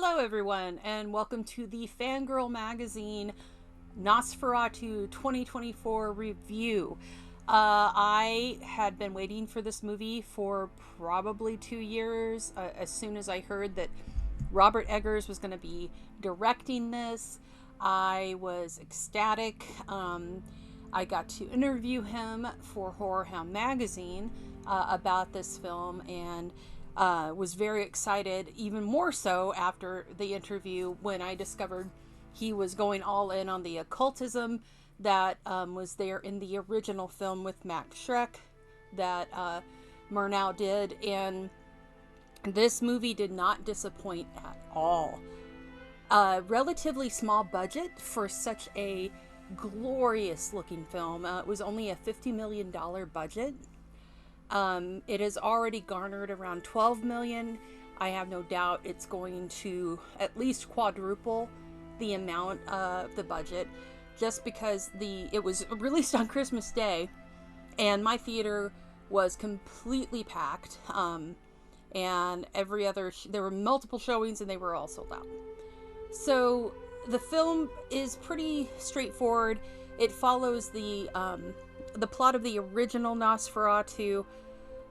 Hello, everyone, and welcome to the Fangirl magazine Nosferatu 2024 review. I had been waiting for this movie for probably 2 years. As soon as I heard that Robert Eggers was going to be directing this, I was ecstatic. I got to interview him for Horror Hound magazine about this film, and was very excited, even more so after the interview when I discovered he was going all in on the occultism that was there in the original film with Max Schreck that Murnau did. And this movie did not disappoint at all. Relatively small budget for such a glorious looking film. It was only a $50 million budget. It has already garnered around 12 million. I have no doubt it's going to at least quadruple the amount of the budget, just because it was released on Christmas Day, and my theater was completely packed. And every other there were multiple showings, and they were all sold out. So the film is pretty straightforward. It follows the plot of the original Nosferatu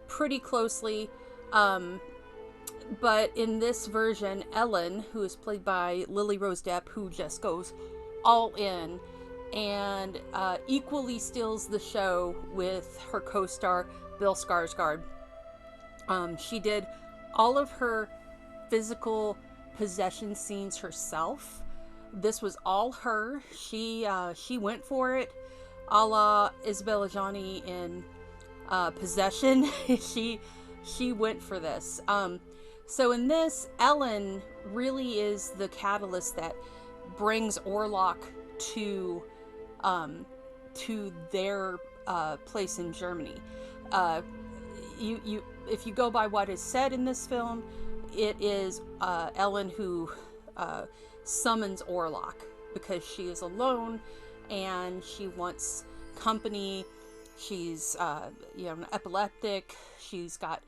pretty closely, but in this version, Ellen, who is played by Lily Rose Depp, who just goes all in and equally steals the show with her co-star Bill Skarsgård. She did all of her physical possession scenes herself. This was all her. She went for it, a la Isabelle Adjani in Possession. she went for this. So in this, Ellen really is the catalyst that brings Orlok to their place in Germany. If you go by what is said in this film, it is Ellen who summons Orlok because she is alone and she wants company. She's an epileptic. She's got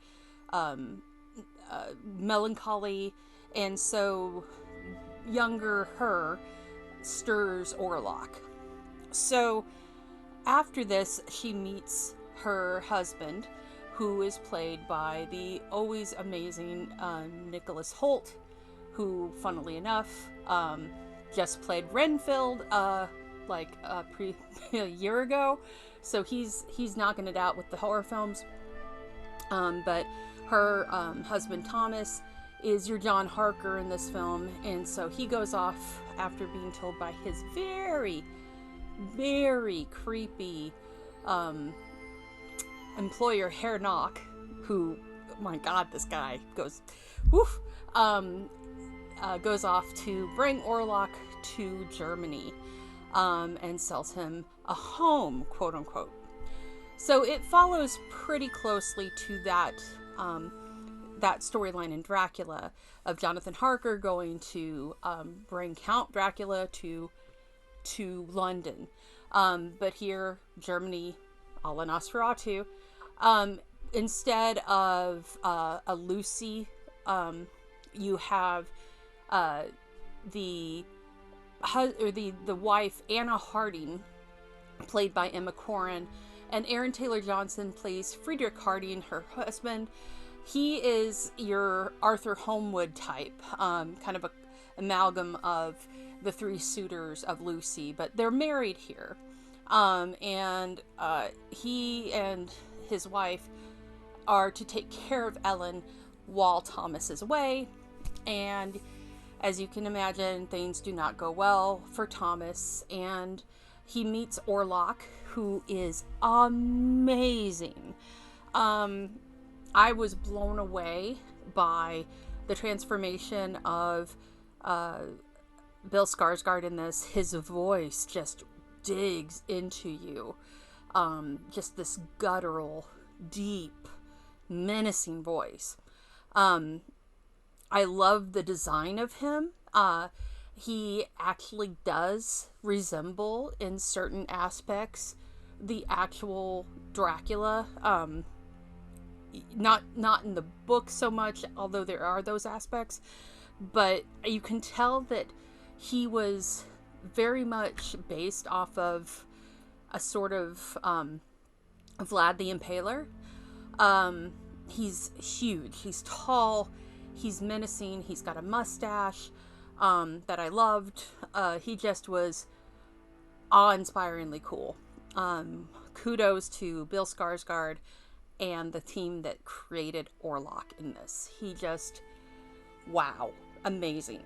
melancholy, and so younger her stirs Orlok. So after this, she meets her husband, who is played by the always amazing Nicholas Hoult, who, funnily enough, just played Renfield a year ago. So he's knocking it out with the horror films. But her husband Thomas is your John Harker in this film, and so he goes off after being told by his very, very creepy employer Herr Knock, who, oh my God, this guy goes, woof, goes off to bring Orlok to Germany, and sells him a home, quote unquote. So it follows pretty closely to that storyline in Dracula of Jonathan Harker going to bring Count Dracula to London. But here, Germany, a la Nosferatu, instead of a Lucy, you have the wife, Anna Harding, played by Emma Corrin, and Aaron Taylor Johnson plays Friedrich Harding, her husband. He is your Arthur Holmwood type, kind of a amalgam of the three suitors of Lucy, but they're married here. And he and his wife are to take care of Ellen while Thomas is away. And as you can imagine, things do not go well for Thomas, and he meets Orlok, who is amazing. I was blown away by the transformation of Bill Skarsgård in this. His voice just digs into you. Just this guttural, deep, menacing voice. I love the design of him. He actually does resemble, in certain aspects, the actual Dracula. Not in the book so much, although there are those aspects, but you can tell that he was very much based off of a sort of Vlad the Impaler. He's huge, he's tall, he's menacing, he's got a mustache that I loved. He just was awe-inspiringly cool. Kudos to Bill Skarsgård and the team that created Orlok in this. He just, wow, amazing.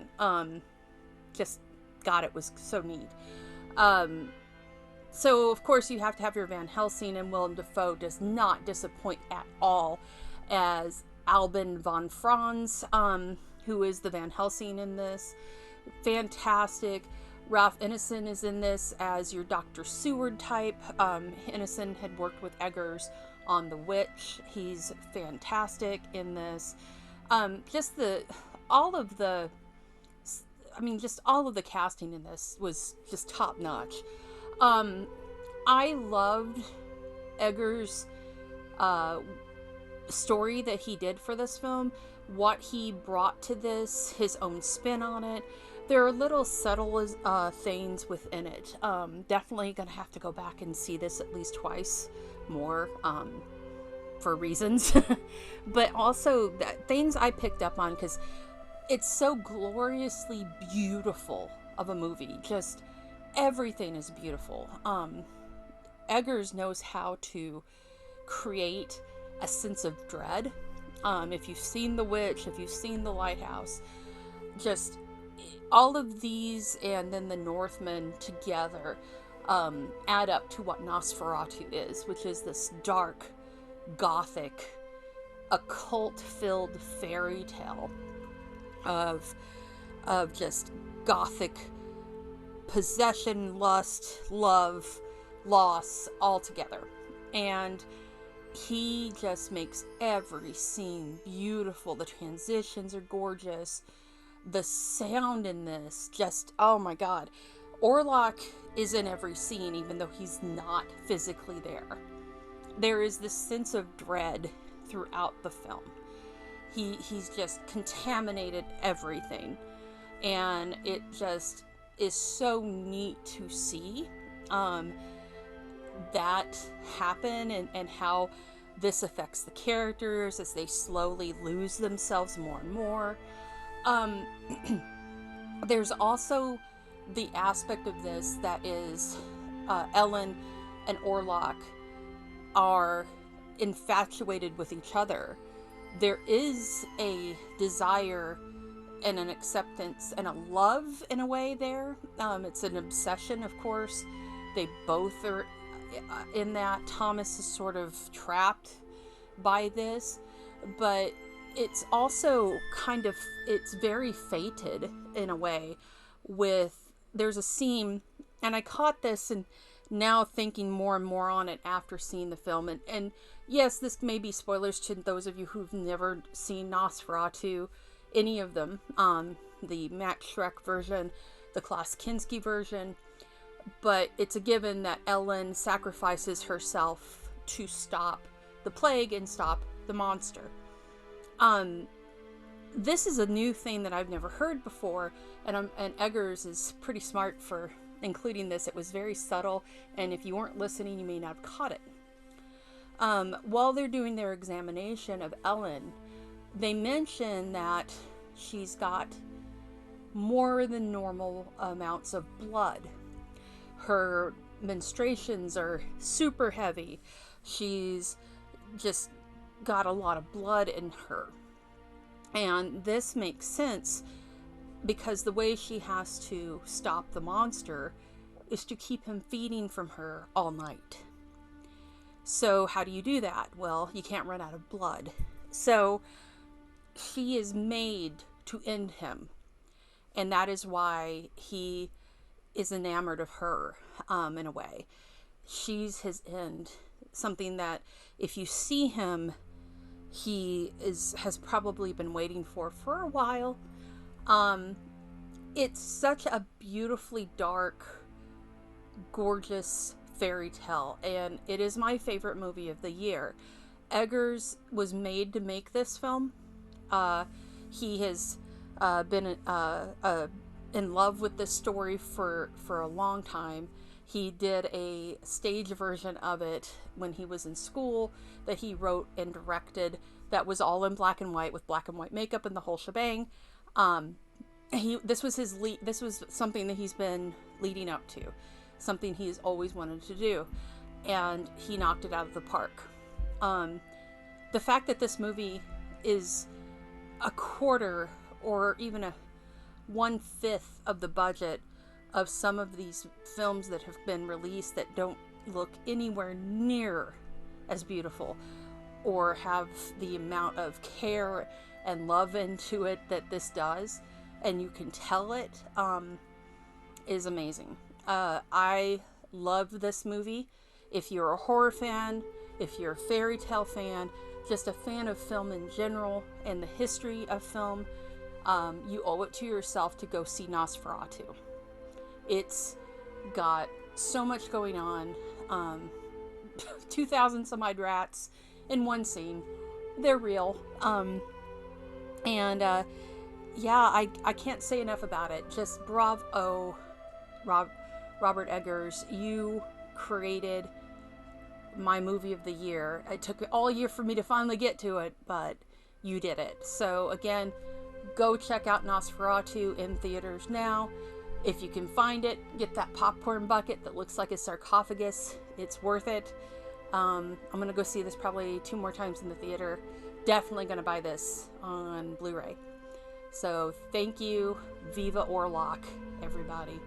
Just, God, it was so neat. So, of course, you have to have your Van Helsing, and Willem Dafoe does not disappoint at all as Albin von Franz, who is the Van Helsing in this. Fantastic. Ralph Ineson is in this as your Dr. Seward type. Ineson had worked with Eggers on The Witch. He's fantastic in this. Just all of the casting in this was just top notch. I loved Eggers' story that he did for this film, what he brought to this, his own spin on it. There are little subtle things within it. Definitely gonna have to go back and see this at least twice more for reasons. But also things I picked up on because it's so gloriously beautiful of a movie. Just everything is beautiful. Eggers knows how to create a sense of dread. If you've seen The Witch, if you've seen The Lighthouse, just all of these and then the Northmen together add up to what Nosferatu is, which is this dark, gothic, occult-filled fairy tale of just gothic possession, lust, love, loss, all together. And he just makes every scene beautiful. The transitions are gorgeous. The sound in this, just, oh my god. Orlok is in every scene, even though he's not physically there. There is this sense of dread throughout the film. He's just contaminated everything. And it just is so neat to see that happen and how this affects the characters as they slowly lose themselves more and more. There's also the aspect of this that is Ellen and Orlok are infatuated with each other. There is a desire and an acceptance and a love in a way there. It's an obsession, of course. They both are in that. Thomas is sort of trapped by this, but it's also kind of, it's very fated in a way. There's a scene, and I caught this and now thinking more and more on it after seeing the film, and yes, this may be spoilers to those of you who've never seen Nosferatu, any of them, the Max Schreck version, the Klaus Kinski version, but it's a given that Ellen sacrifices herself to stop the plague and stop the monster. This is a new thing that I've never heard before, and Eggers is pretty smart for including this. It was very subtle, and if you weren't listening, you may not have caught it. While they're doing their examination of Ellen, they mention that she's got more than normal amounts of blood. Her menstruations are super heavy. She's just got a lot of blood in her. And this makes sense because the way she has to stop the monster is to keep him feeding from her all night. So how do you do that? Well, you can't run out of blood. So she is made to end him. And that is why he is enamored of her, in a way. She's his end. Something that if you see him, he has probably been waiting for a while. It's such a beautifully dark, gorgeous fairy tale, and it is my favorite movie of the year. Eggers was made to make this film. He has been in love with this story for a long time. He did a stage version of it when he was in school that he wrote and directed. That was all in black and white with black and white makeup and the whole shebang. This was his lead. This was something that he's been leading up to, something he's always wanted to do, and he knocked it out of the park. The fact that this movie is a quarter or even a 1/5 of the budget of some of these films that have been released that don't look anywhere near as beautiful or have the amount of care and love into it that this does, and you can tell it, is amazing. I love this movie. If you're a horror fan, if you're a fairy tale fan, just a fan of film in general and the history of film, you owe it to yourself to go see Nosferatu. It's got so much going on. 2,000 some odd rats in one scene. They're real. Yeah, I can't say enough about it. Just bravo, Robert Eggers. You created my movie of the year. It took all year for me to finally get to it, but you did it. So again, go check out Nosferatu in theaters now. If you can find it, get that popcorn bucket that looks like a sarcophagus. It's worth it. I'm going to go see this probably 2 more times in the theater. Definitely going to buy this on Blu-ray. So thank you. Viva Orlok, everybody.